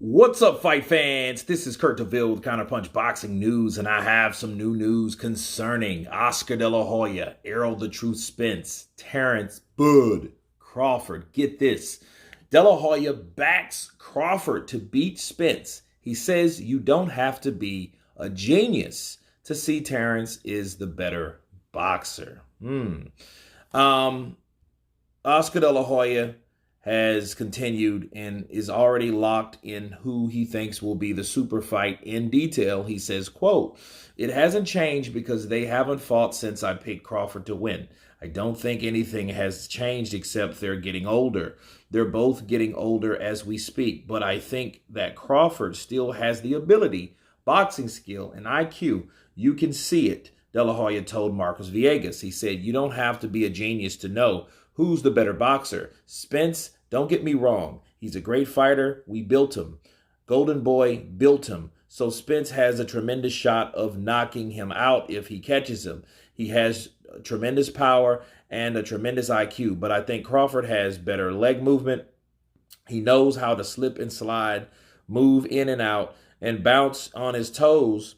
What's up, fight fans? This is Kurt DeVille with Counterpunch Boxing News, and I have some new news concerning Oscar Delahoya, Errol the Truth Spence, Terence, Bud, Crawford. Get this. Delahoya backs Crawford to beat Spence. He says you don't have to be a genius to see Terence is the better boxer. Oscar Delahoya has continued and is already locked in who he thinks will be the super fight in detail. He says, quote, "It hasn't changed because they haven't fought since I picked Crawford to win. I don't think anything has changed except they're getting older. They're both getting older as we speak, but I think that Crawford still has the ability, boxing skill, and IQ. You can see it," Delahoya told Marcos Villegas. He said, "You don't have to be a genius to know who's the better boxer. Spence, don't get me wrong. He's a great fighter. We built him. Golden Boy built him. So Spence has a tremendous shot of knocking him out if he catches him. He has tremendous power and a tremendous IQ. But I think Crawford has better leg movement. He knows how to slip and slide, move in and out, and bounce on his toes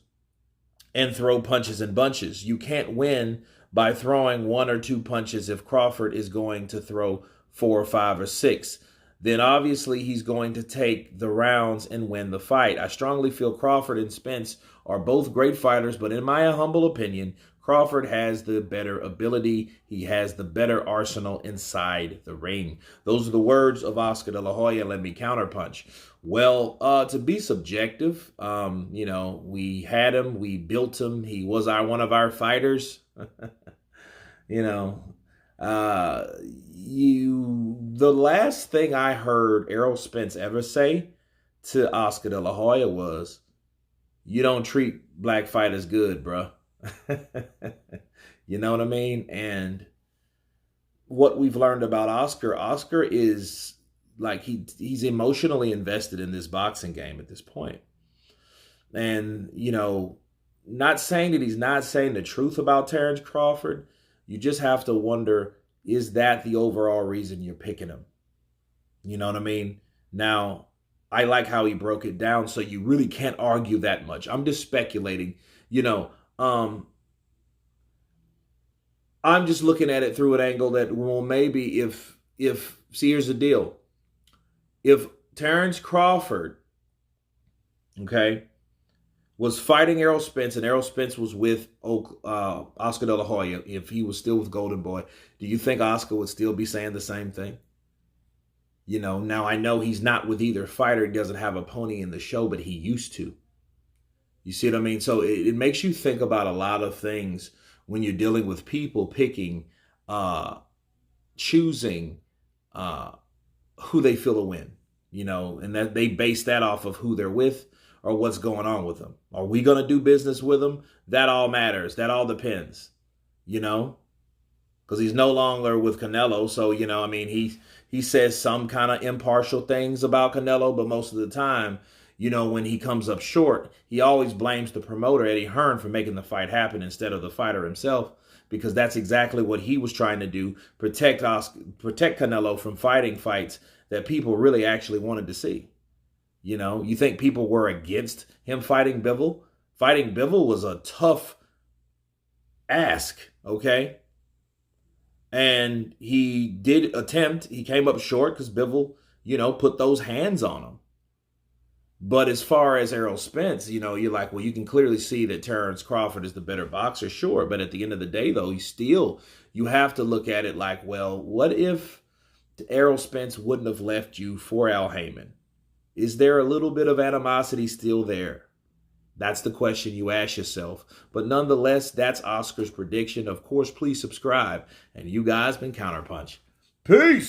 and throw punches and bunches. You can't win by throwing one or two punches. If Crawford is going to throw 4 or 5 or 6, then obviously he's going to take the rounds and win the fight. I strongly feel Crawford and Spence are both great fighters, but in my humble opinion, Crawford has the better ability. He has the better arsenal inside the ring." Those are the words of Oscar Delahoya. Let me counterpunch. Well, to be subjective, we had him, we built him. He was one of our fighters. The last thing I heard Errol Spence ever say to Oscar Delahoya was, "You don't treat black fighters good, bro." You know what I mean? And what we've learned about Oscar is like he's emotionally invested in this boxing game at this point. And, not saying that he's not saying the truth about Terence Crawford. You just have to wonder, is that the overall reason you're picking him? You know what I mean? Now, I like how he broke it down, so you really can't argue that much. I'm just speculating, I'm just looking at it through an angle that, well, maybe see, here's the deal. If Terence Crawford, was fighting Errol Spence and Errol Spence was with Oscar Delahoya, if he was still with Golden Boy, do you think Oscar would still be saying the same thing? Now I know he's not with either fighter. He doesn't have a pony in the show, but he used to. You see what I mean? So it makes you think about a lot of things when you're dealing with people picking, choosing who they feel to win, and that they base that off of who they're with or what's going on with them. Are we going to do business with them? That all matters. That all depends, because he's no longer with Canelo. So, he says some kind of impartial things about Canelo, but most of the time, when he comes up short, he always blames the promoter, Eddie Hearn, for making the fight happen instead of the fighter himself, because that's exactly what he was trying to do, protect Canelo from fighting fights that people really actually wanted to see. You think people were against him fighting Bivol? Fighting Bivol was a tough ask, okay? And he did attempt. He came up short because Bivol, put those hands on him. But as far as Errol Spence, you're like, well, you can clearly see that Terence Crawford is the better boxer, sure. But at the end of the day, though, you have to look at it like, well, what if Errol Spence wouldn't have left you for Al Heyman? Is there a little bit of animosity still there? That's the question you ask yourself. But nonetheless, that's Oscar's prediction. Of course, please subscribe. And you guys been Counterpunch. Peace!